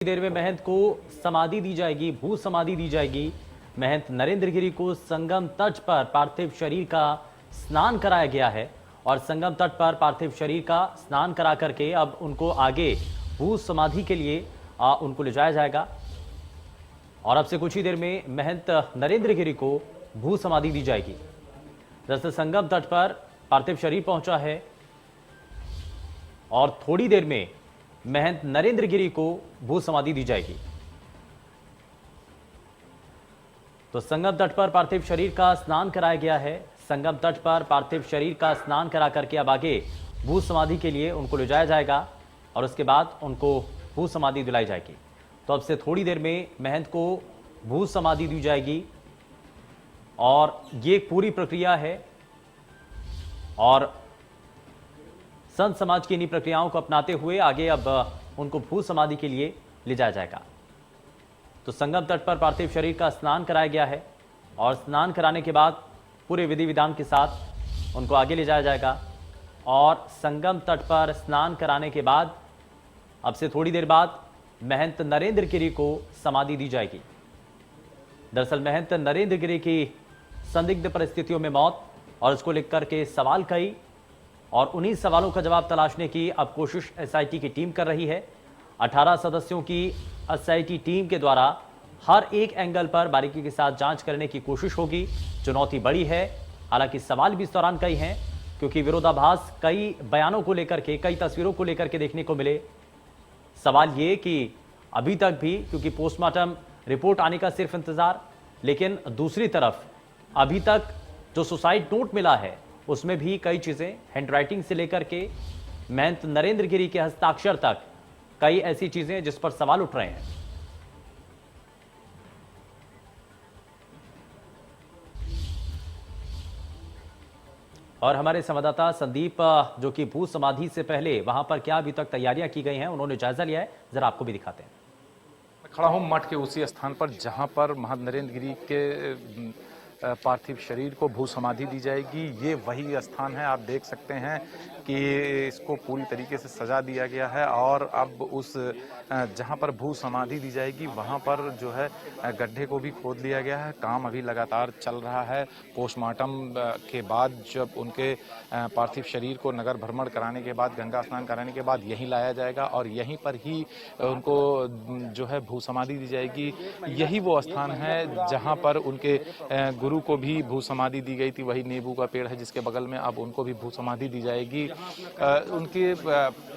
देर में महंत को समाधि दी जाएगी, भू समाधि दी जाएगी। महंत नरेंद्र गिरी को संगम तट पर पार्थिव शरीर का स्नान कराया गया है और संगम तट पर पार्थिव शरीर का स्नान करा करके अब उनको आगे भू समाधि के लिए उनको ले जाया जाएगा। और अब से कुछ ही देर में महंत नरेंद्र गिरी को भू समाधि दी जाएगी। दरअसल संगम तट पर पार्थिव शरीर पहुंचा है और थोड़ी देर में महंत नरेंद्र गिरी को भू समाधि दी जाएगी। तो संगम तट पर पार्थिव शरीर का स्नान कराया गया है। संगम तट पर पार्थिव शरीर का स्नान करा करके अब आगे भू समाधि के लिए उनको ले जाया जाएगा और उसके बाद उनको भू समाधि दिलाई जाएगी। तो अब से थोड़ी देर में महंत को भू समाधि दी जाएगी और ये पूरी प्रक्रिया है और संत समाज की इन्हीं प्रक्रियाओं को अपनाते हुए आगे अब उनको भू समाधि के लिए ले जाया जाएगा। तो संगम तट पर पार्थिव शरीर का स्नान कराया गया है और स्नान कराने के बाद पूरे विधि विधान के साथ उनको आगे ले जाया जाएगा। और संगम तट पर स्नान कराने के बाद अब से थोड़ी देर बाद महंत नरेंद्र गिरी को समाधि दी जाएगी। दरअसल महंत नरेंद्र गिरी की संदिग्ध परिस्थितियों में मौत और उसको लेकर के सवाल कई और उन्हीं सवालों का जवाब तलाशने की अब कोशिश एसआईटी की टीम कर रही है। 18 सदस्यों की एसआईटी टीम के द्वारा हर एक एंगल पर बारीकी के साथ जांच करने की कोशिश होगी। चुनौती बड़ी है, हालांकि सवाल भी इस दौरान कई हैं क्योंकि विरोधाभास कई बयानों को लेकर के, कई तस्वीरों को लेकर के देखने को मिले। सवाल ये कि अभी तक भी क्योंकि पोस्टमार्टम रिपोर्ट आने का सिर्फ इंतजार, लेकिन दूसरी तरफ अभी तक जो सुसाइड नोट मिला है उसमें भी कई चीजें हैंडराइटिंग से लेकर के महंत नरेंद्र गिरी के हस्ताक्षर तक कई ऐसी चीजें जिस पर सवाल उठ रहे हैं। और हमारे संवाददाता संदीप जो कि भू समाधि से पहले वहां पर क्या अभी तक तैयारियां की गई हैं, उन्होंने जायजा लिया है, जरा आपको भी दिखाते हैं। मैं खड़ा हूं मठ के उसी स्थान पर जहां पर महंत नरेंद्र गिरी के पार्थिव शरीर को भू समाधि दी जाएगी। ये वही स्थान है, आप देख सकते हैं कि इसको पूरी तरीके से सजा दिया गया है और अब उस जहां पर भू समाधि दी जाएगी वहां पर जो है गड्ढे को भी खोद लिया गया है। काम अभी लगातार चल रहा है। पोस्टमार्टम के बाद जब उनके पार्थिव शरीर को नगर भ्रमण कराने के बाद, गंगा स्नान कराने के बाद यहीं लाया जाएगा और यहीं पर ही उनको जो है भू समाधि दी जाएगी। यही वो स्थान है जहां पर उनके गुरु को भी भू समाधि दी गई थी। वही नींबू का पेड़ है जिसके बगल में अब उनको भी भू समाधि दी जाएगी। उनके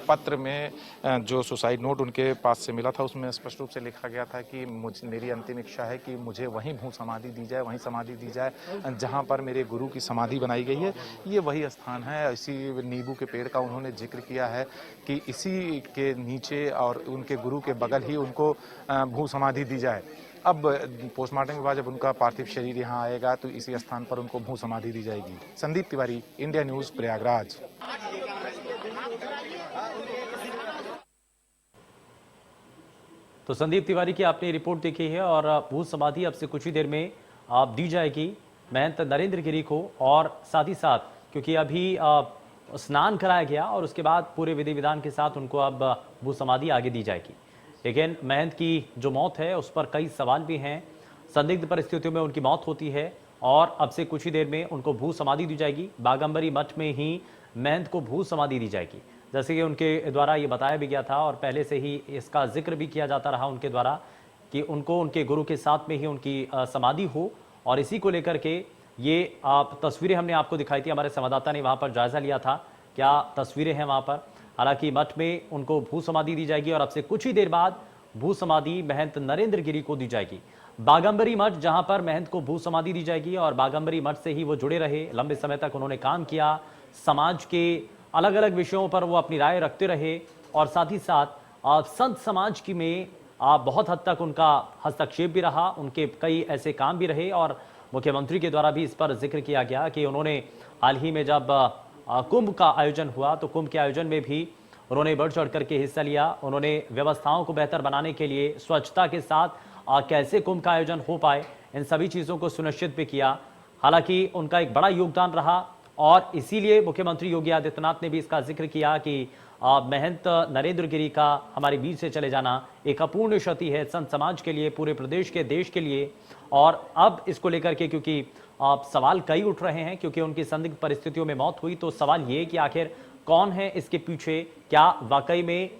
पत्र में जो सुसाइड नोट उनके पास से मिला था उसमें स्पष्ट रूप से लिखा गया था कि मेरी अंतिम इच्छा है कि मुझे वहीं भू समाधि दी जाए, वहीं समाधि दी जाए जहां पर मेरे गुरु की समाधि बनाई गई है। ये वही स्थान है। इसी नींबू के पेड़ का उन्होंने जिक्र किया है कि इसी के नीचे और उनके गुरु के बगल ही उनको भू समाधि दी जाए। अब पोस्टमार्टम के बाद जब उनका पार्थिव शरीर यहाँ आएगा तो इसी स्थान पर उनको भू समाधि दी जाएगी। Sandeep Tiwari, India news, Prayagraj. तो संदीप तिवारी की आपने रिपोर्ट देखी है और भू समाधि अब से कुछ ही देर में आप दी जाएगी महंत नरेंद्र गिरी को। और साथ ही साथ क्योंकि अभी स्नान कराया गया और उसके बाद पूरे विधि विधान के साथ उनको अब भू समाधि आगे दी जाएगी। लेकिन महंत की जो मौत है उस पर कई सवाल भी हैं। संदिग्ध परिस्थितियों में उनकी मौत होती है और अब से कुछ ही देर में उनको भू समाधि दी जाएगी। बागंबरी मठ में ही महंत को भू समाधि दी जाएगी, जैसे कि उनके द्वारा ये बताया भी गया था और पहले से ही इसका जिक्र भी किया जाता रहा उनके द्वारा कि उनको उनके गुरु के साथ में ही उनकी समाधि हो। और इसी को लेकर के ये आप तस्वीरें हमने आपको दिखाई थी, हमारे संवाददाता ने वहाँ पर जायजा लिया था क्या तस्वीरें हैं वहाँ पर। हालांकि मठ में उनको भू समाधि दी जाएगी और अब से कुछ ही देर बाद भू समाधि महंत नरेंद्र गिरी को दी जाएगी। बागंबरी मठ जहां पर महंत को भू समाधि दी जाएगी और बागंबरी मठ से ही वो जुड़े रहे, लंबे समय तक उन्होंने काम किया, समाज के अलग अलग विषयों पर वो अपनी राय रखते रहे और साथ ही साथ संत समाज की में बहुत हद तक उनका हस्तक्षेप भी रहा, उनके कई ऐसे काम भी रहे। और मुख्यमंत्री के द्वारा भी इस पर जिक्र किया गया कि उन्होंने हाल ही में जब कुंभ का आयोजन हुआ तो कुंभ के आयोजन में भी उन्होंने बढ़ चढ़ करके हिस्सा लिया। उन्होंने व्यवस्थाओं को बेहतर बनाने के लिए स्वच्छता के साथ कैसे कुंभ का आयोजन हो पाए, इन सभी चीज़ों को सुनिश्चित भी किया। हालांकि उनका एक बड़ा योगदान रहा और इसीलिए मुख्यमंत्री योगी आदित्यनाथ ने भी इसका जिक्र किया कि महंत नरेंद्र गिरी का हमारे बीच से चले जाना एक अपूर्ण क्षति है संत समाज के लिए, पूरे प्रदेश के, देश के लिए। और अब इसको लेकर के क्योंकि सवाल कई उठ रहे हैं, क्योंकि उनकी संदिग्ध परिस्थितियों में मौत हुई, तो सवाल ये कि आखिर कौन है इसके पीछे, क्या वाकई में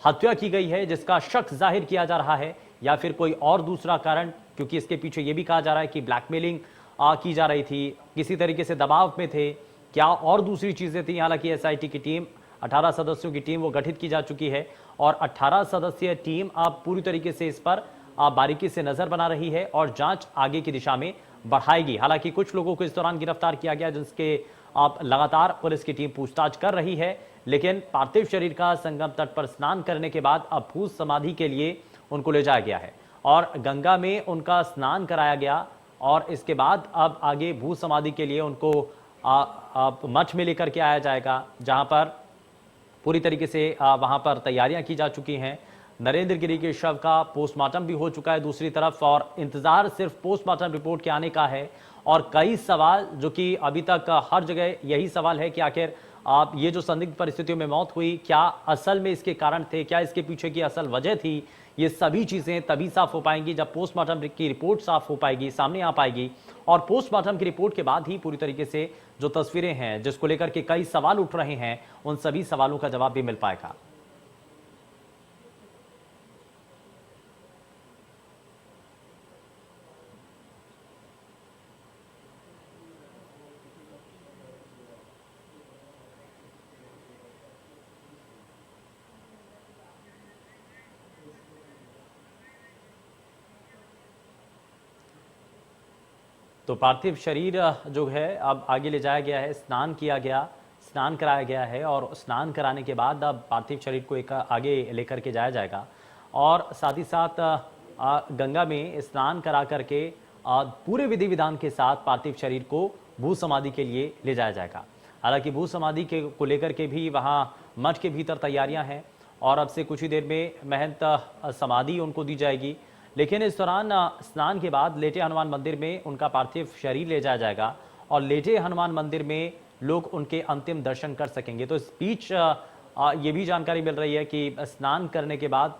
हत्या की गई है जिसका शक जाहिर किया जा रहा है, या फिर कोई और दूसरा कारण, क्योंकि इसके पीछे यह भी कहा जा रहा है कि ब्लैकमेलिंग की जा रही थी, किसी तरीके से दबाव में थे, क्या और दूसरी चीजें थी। हालांकि एसआईटी की टीम 18 सदस्यों की टीम वो गठित की जा चुकी है और 18 सदस्यीय टीम अब पूरी तरीके से इस पर बारीकी से नजर बना रही है और जांच आगे की दिशा में बढ़ाएगी। हालांकि कुछ लोगों को इस दौरान गिरफ्तार किया गया जिसके लगातार पुलिस की टीम पूछताछ कर रही है, लेकिन पार्थिव शरीर का संगम तट पर स्नान करने के बाद अब भू समाधि के लिए उनको ले जाया गया है और गंगा में उनका स्नान कराया गया और इसके बाद अब आगे भू समाधि के लिए उनको मठ में लेकर के आया जाएगा, जहां पर पूरी तरीके से वहां पर तैयारियां की जा चुकी हैं। नरेंद्र गिरी के शव का पोस्टमार्टम भी हो चुका है दूसरी तरफ, और इंतजार सिर्फ पोस्टमार्टम रिपोर्ट के आने का है। और कई सवाल जो कि अभी तक हर जगह यही सवाल है कि आखिर ये जो संदिग्ध परिस्थितियों में मौत हुई, क्या असल में इसके कारण थे, क्या इसके पीछे की असल वजह थी, ये सभी चीजें तभी साफ हो पाएंगी जब पोस्टमार्टम की रिपोर्ट साफ हो पाएगी, सामने आ पाएगी। और पोस्टमार्टम की रिपोर्ट के बाद ही पूरी तरीके से जो तस्वीरें हैं जिसको लेकर के कई सवाल उठ रहे हैं, उन सभी सवालों का जवाब भी मिल पाएगा। तो पार्थिव शरीर जो है अब आगे ले जाया गया है, स्नान किया गया, स्नान कराया गया है और स्नान कराने के बाद अब पार्थिव शरीर को एक आगे लेकर के जाया जाएगा और साथ ही साथ गंगा में स्नान करा करके पूरे विधि विधान के साथ पार्थिव शरीर को भू समाधि के लिए ले जाया जाएगा। हालांकि भू समाधि के को लेकर के भी वहाँ मठ के भीतर तैयारियां हैं और अब से कुछ ही देर में महंत समाधि उनको दी जाएगी। लेकिन इस दौरान स्नान के बाद लेटे हनुमान मंदिर में उनका पार्थिव शरीर ले जाया जाएगा और लेटे हनुमान मंदिर में लोग उनके अंतिम दर्शन कर सकेंगे। तो इस बीच ये भी जानकारी मिल रही है कि स्नान करने के बाद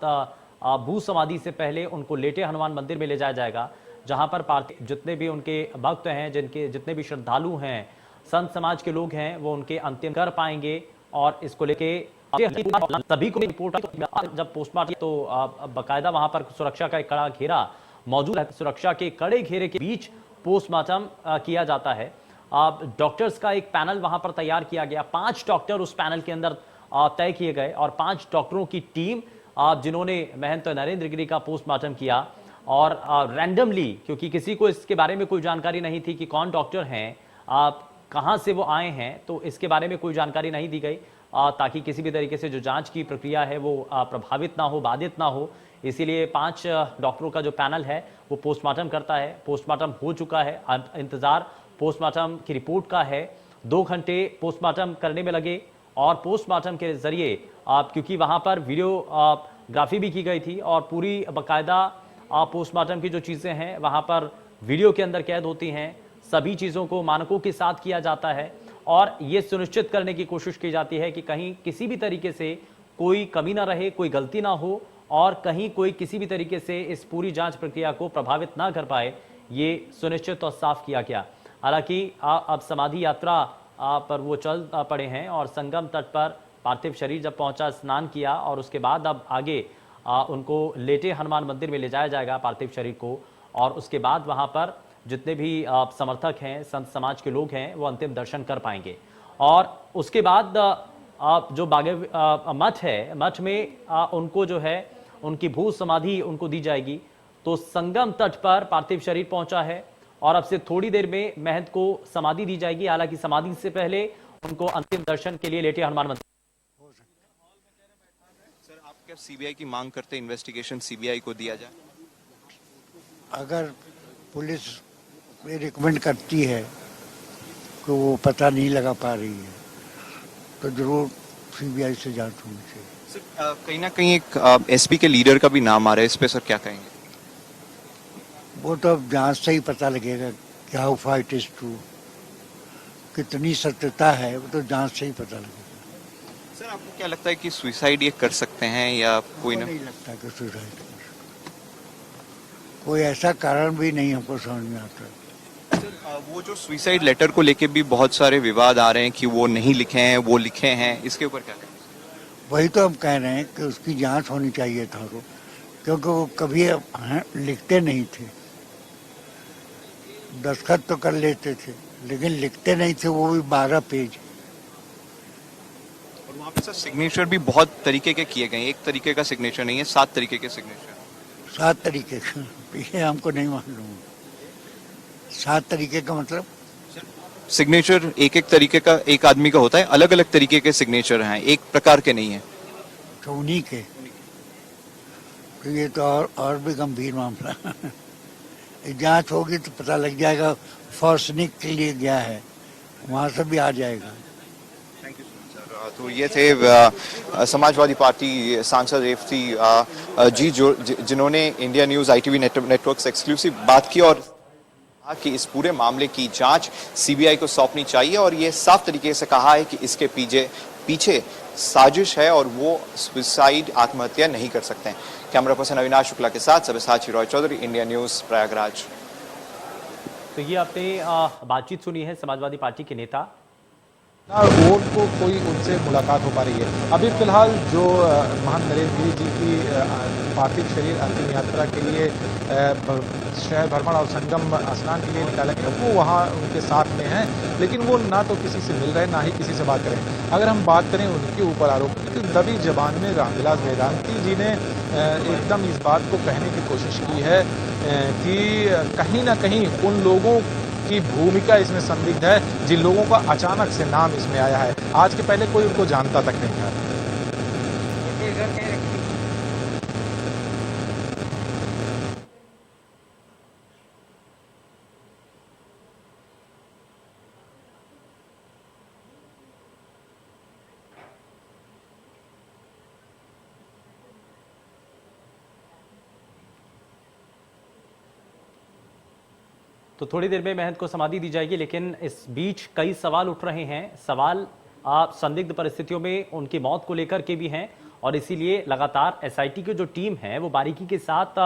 भू समाधि से पहले उनको लेटे हनुमान मंदिर में ले जाया जाएगा, जहां पर पार्थिव जितने भी उनके भक्त हैं, जितने भी श्रद्धालु हैं, संत समाज के लोग हैं, वो उनके अंतिम कर पाएंगे। और इसको लेके सभी को रिपोर्ट जब पोस्टमार्टम तो बाकायदा वहां पर सुरक्षा का एक कड़ा घेरा मौजूद है। सुरक्षा के कड़े घेरे के बीच पोस्टमार्टम किया जाता है। डॉक्टर्स का एक पैनल वहां पर तैयार किया गया, 5 डॉक्टर उस पैनल के अंदर तय किए गए और 5 डॉक्टरों की टीम जिन्होंने महंत नरेंद्र गिरी का पोस्टमार्टम किया और रैंडमली, क्योंकि किसी को इसके बारे में कोई जानकारी नहीं थी कि कौन डॉक्टर हैं, कहां से वो आए हैं, तो इसके बारे में कोई जानकारी नहीं दी गई ताकि किसी भी तरीके से जो जांच की प्रक्रिया है वो प्रभावित ना हो, बाधित ना हो। इसीलिए 5 डॉक्टरों का जो पैनल है वो पोस्टमार्टम करता है। पोस्टमार्टम हो चुका है, इंतजार पोस्टमार्टम की रिपोर्ट का है। 2 घंटे पोस्टमार्टम करने में लगे और पोस्टमार्टम के जरिए क्योंकि वहां पर वीडियोग्राफी भी की गई थी और पूरी बाकायदा पोस्टमार्टम की जो चीजें हैं वहां पर वीडियो के अंदर कैद होती हैं, सभी चीजों को मानकों के साथ किया जाता है और ये सुनिश्चित करने की कोशिश की जाती है कि कहीं किसी भी तरीके से कोई कमी ना रहे, कोई गलती ना हो और कहीं कोई किसी भी तरीके से इस पूरी जांच प्रक्रिया को प्रभावित ना कर पाए, ये सुनिश्चित और साफ किया गया। हालांकि अब समाधि यात्रा पर वो चल पड़े हैं और संगम तट पर पार्थिव शरीर जब पहुंचा, स्नान किया और उसके बाद अब आगे उनको लेटे हनुमान मंदिर में ले जाया जाएगा पार्थिव शरीर को और उसके बाद वहां पर जितने भी समर्थक हैं, संत समाज के लोग हैं, वो अंतिम दर्शन कर पाएंगे। और उसके बाद जो बागे मठ है, मठ में उनको जो है उनकी भू समाधि उनको दी जाएगी। तो संगम तट पर पार्थिव शरीर पहुंचा है और अब से थोड़ी देर में महंत को समाधि दी जाएगी। हालांकि समाधि से पहले उनको अंतिम दर्शन के लिए लेटे हनुमान मंदिर। सर, आप क्या सीबीआई की मांग करते, इन्वेस्टिगेशन सीबीआई को दिया जाए? अगर पुलिस रिकमेंड करती है कि वो पता नहीं लगा पा रही है तो जरूर सीबीआई से जांच होनी चाहिए। सर, कहीं ना कहीं एक एसपी के लीडर का भी नाम आ रहा है, इस पे सर क्या कहेंगे? वो तो अब जांच से ही पता लगेगा कि how far it is true, कितनी सत्यता है वो तो जांच से ही पता लगेगा। सर आपको क्या लगता है कि सुसाइड ये कर सकते हैं या कोई हमको ना? नहीं लगता कि सुसाइड कर सकते। कोई ऐसा कारण भी नहीं हमको समझ में आता। वो जो सुसाइड लेटर को लेके भी बहुत सारे विवाद आ रहे हैं कि वो नहीं लिखे हैं, वो लिखे हैं, इसके ऊपर क्या कहेंगे? वही तो हम कह रहे हैं कि उसकी जांच होनी चाहिए था वो, क्योंकि वो कभी लिखते नहीं थे। दस्तखत तो कर लेते थे लेकिन लिखते नहीं थे, वो भी 12 पेज। और वहाँ पे सर सिग्नेचर भी बहुत तरीके के किए गए, एक तरीके का सिग्नेचर नहीं है, 7 तरीके के सिग्नेचर। 7 तरीके का ये हमको नहीं मालूम। 7 तरीके का मतलब सिग्नेचर एक एक तरीके का एक आदमी का होता है, अलग अलग तरीके के सिग्नेचर हैं, एक प्रकार के नहीं है। तो उन्हीं के, तो ये तो और भी गंभीर मामला। जांच होगी तो पता लग जाएगा। फॉर्सनिक के लिए गया है, वहां से भी आ जाएगा। तो ये थे समाजवादी पार्टी सांसद रेवती जी जो जिन्होंने इंडिया न्यूज ITV नेटवर्क से एक्सक्लूसिव बात की और कहा कि इस पूरे मामले की जांच CBI को सौंपनी चाहिए और ये साफ तरीके से कहा है कि इसके पीछे साजिश है और वो सुसाइड आत्महत्या नहीं कर सकते हैं। कैमरा पर्सन अविनाश शुक्ला के साथ सब्यसाची रॉय चौधरी, इंडिया न्यूज, प्रयागराज। तो ये आपने बातचीत सुनी है समाजवादी पार्टी के नेता वोट को कोई उनसे मुलाकात हो पा रही है। अभी फिलहाल जो महंत नरेंद्र गिरी जी की पार्थिव शरीर अंतिम यात्रा के लिए शहर भ्रमण और संगम स्नान के लिए निकाला गया, वो वहाँ उनके साथ में हैं, लेकिन वो ना तो किसी से मिल रहे ना ही किसी से बात करें। अगर हम बात करें उनके ऊपर आरोप, तो दबी जबान में रामविलास वेदांती जी ने एकदम इस बात को कहने की कोशिश की है कि कहीं ना कहीं उन लोगों की भूमिका इसमें संदिग्ध है जिन लोगों का अचानक से नाम इसमें आया है। आज के पहले कोई उनको जानता तक नहीं था। तो थोड़ी देर में महंत को समाधि दी जाएगी, लेकिन इस बीच कई सवाल उठ रहे हैं। सवाल संदिग्ध परिस्थितियों में उनकी मौत को लेकर के भी हैं और इसीलिए लगातार SIT की जो टीम है वो बारीकी के साथ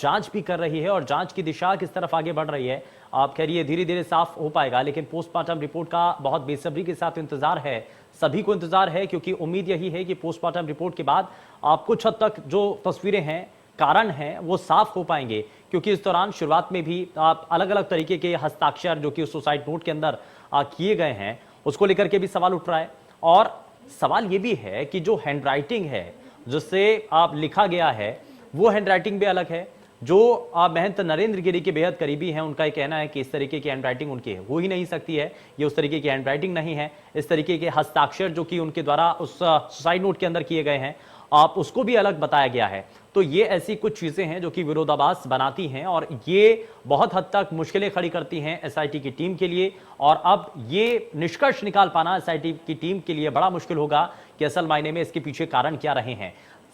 जांच भी कर रही है और जांच की दिशा किस तरफ आगे बढ़ रही है आप कह रही है धीरे धीरे साफ हो पाएगा। लेकिन पोस्टमार्टम रिपोर्ट का बहुत बेसब्री के साथ इंतजार है, सभी को इंतजार है, क्योंकि उम्मीद यही है कि पोस्टमार्टम रिपोर्ट के बाद कुछ हद तक जो तस्वीरें हैं, कारण हैं, वो साफ हो पाएंगे। क्योंकि इस दौरान शुरुआत में भी अलग अलग तरीके के हस्ताक्षर जो कि उस सुसाइड नोट के अंदर किए गए हैं, उसको लेकर के भी सवाल उठ रहा है। और सवाल ये भी है कि जो हैंडराइटिंग है जिससे लिखा गया है, वो हैंडराइटिंग भी अलग है। जो महंत नरेंद्र गिरी के बेहद करीबी हैं, उनका कहना है कि इस तरीके की हैंडराइटिंग उनकी हो ही नहीं सकती है, ये उस तरीके की हैंडराइटिंग नहीं है। इस तरीके के हस्ताक्षर जो कि उनके द्वारा उस सुसाइड नोट के अंदर किए गए हैं, उसको भी अलग बताया गया है। तो ये ऐसी कुछ चीजें हैं जो कि विरोधाभास बनाती हैं और ये बहुत हद तक मुश्किलें खड़ी करती हैं SIT की टीम के लिए। और अब ये निष्कर्ष निकाल पाना SIT की टीम के लिए बड़ा मुश्किल होगा कि असल मायने में इसके पीछे कारण क्या रहे हैं।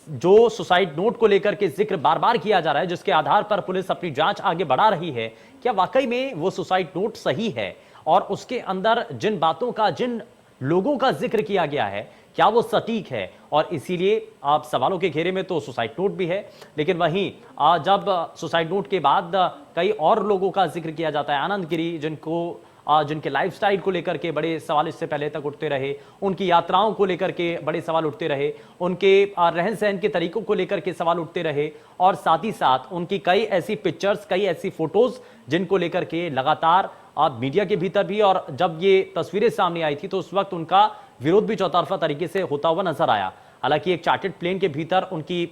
जो सुसाइड नोट को लेकर के जिक्र बार बार किया जा रहा है, जिसके आधार पर पुलिस अपनी जांच आगे बढ़ा रही है, क्या वाकई में वो सुसाइड नोट सही है और उसके अंदर जिन बातों का, जिन लोगों का जिक्र किया गया है, क्या वो सटीक है। और इसीलिए आप सवालों के घेरे में तो सुसाइड नोट भी है, लेकिन वहीं जब सुसाइड नोट के बाद कई और लोगों का जिक्र किया जाता है, आनंद गिरी जिनके लाइफस्टाइल को लेकर के बड़े सवाल इससे पहले तक उठते रहे, उनकी यात्राओं को लेकर के बड़े सवाल उठते रहे, उनके रहन सहन के तरीकों को लेकर के सवाल उठते रहे, और साथ ही साथ उनकी कई ऐसी पिक्चर्स, कई ऐसी फोटोज जिनको लेकर के लगातार मीडिया के भीतर भी, और जब ये तस्वीरें सामने आई थी तो उस वक्त उनका विरोध भी चौतरफा तरीके से होता हुआ नजर आया। हालांकि एक चार्टर्ड प्लेन के भीतर उनकी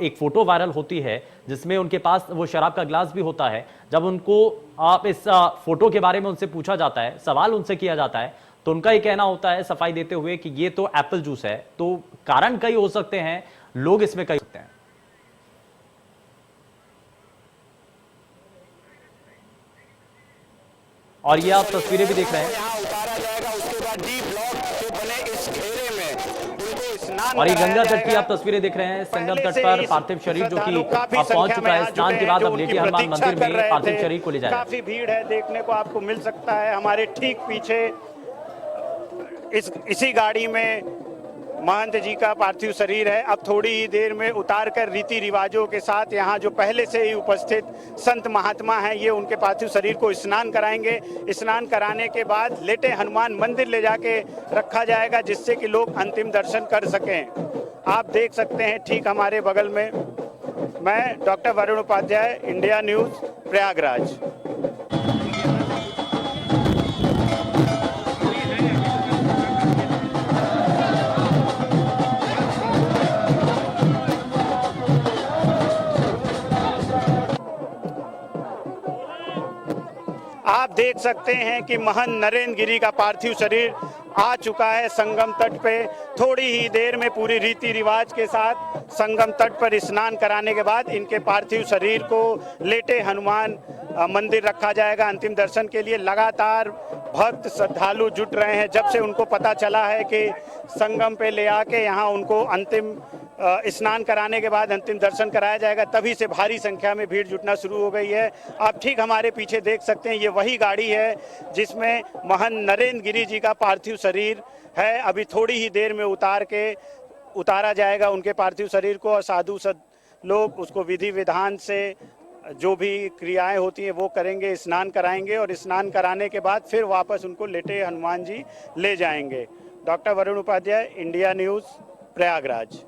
एक फोटो वायरल होती है जिसमें उनके पास वो शराब का ग्लास भी होता है। जब उनको इस फोटो के बारे में उनसे पूछा जाता है, सवाल उनसे किया जाता है, तो उनका ये कहना होता है सफाई देते हुए कि ये तो एप्पल जूस है। तो कारण कई हो सकते हैं, लोग इसमें कई सकते हैं। और ये आप तस्वीरें भी देख रहे हैं, और ये गंगा तट की आप तस्वीरें देख रहे हैं। संगम तट पर पार्थिव शरीर जो कि पहुंच चुका है, स्नान के बाद अब लेटी हनुमान मंदिर में पार्थिव शरीर को ले जाएगा। काफी भीड़ है, देखने को आपको मिल सकता है। हमारे ठीक पीछे इसी गाड़ी में महंत जी का पार्थिव शरीर है अब थोड़ी ही देर में उतार कर रीति रिवाजों के साथ यहाँ जो पहले से ही उपस्थित संत महात्मा हैं ये उनके पार्थिव शरीर को स्नान कराएंगे। स्नान कराने के बाद लेटे हनुमान मंदिर ले जाके रखा जाएगा जिससे कि लोग अंतिम दर्शन कर सकें। आप देख सकते हैं ठीक हमारे बगल में मैं doctor Varun Upadhyay, India news, Prayagraj. आप देख सकते हैं कि महंत नरेंद्र गिरी का पार्थिव शरीर आ चुका है संगम तट पे। थोड़ी ही देर में पूरी रीति रिवाज के साथ संगम तट पर स्नान कराने के बाद इनके पार्थिव शरीर को लेटे हनुमान मंदिर रखा जाएगा अंतिम दर्शन के लिए। लगातार भक्त श्रद्धालु जुट रहे हैं जब से उनको पता चला है कि संगम पे ले आके यहाँ उनको अंतिम स्नान कराने के बाद अंतिम दर्शन कराया जाएगा, तभी से भारी संख्या में भीड़ जुटना शुरू हो गई है। आप ठीक हमारे पीछे देख सकते हैं ये वही गाड़ी है जिसमें महंत नरेंद्र गिरी जी का पार्थिव शरीर है। अभी थोड़ी ही देर में उतारा जाएगा उनके पार्थिव शरीर को और साधु लोग उसको विधि विधान से जो भी क्रियाएं होती हैं वो करेंगे, स्नान कराएंगे और स्नान कराने के बाद फिर वापस उनको लेटे हनुमान जी ले जाएंगे। Doctor Varun Upadhyay, India news, Prayagraj.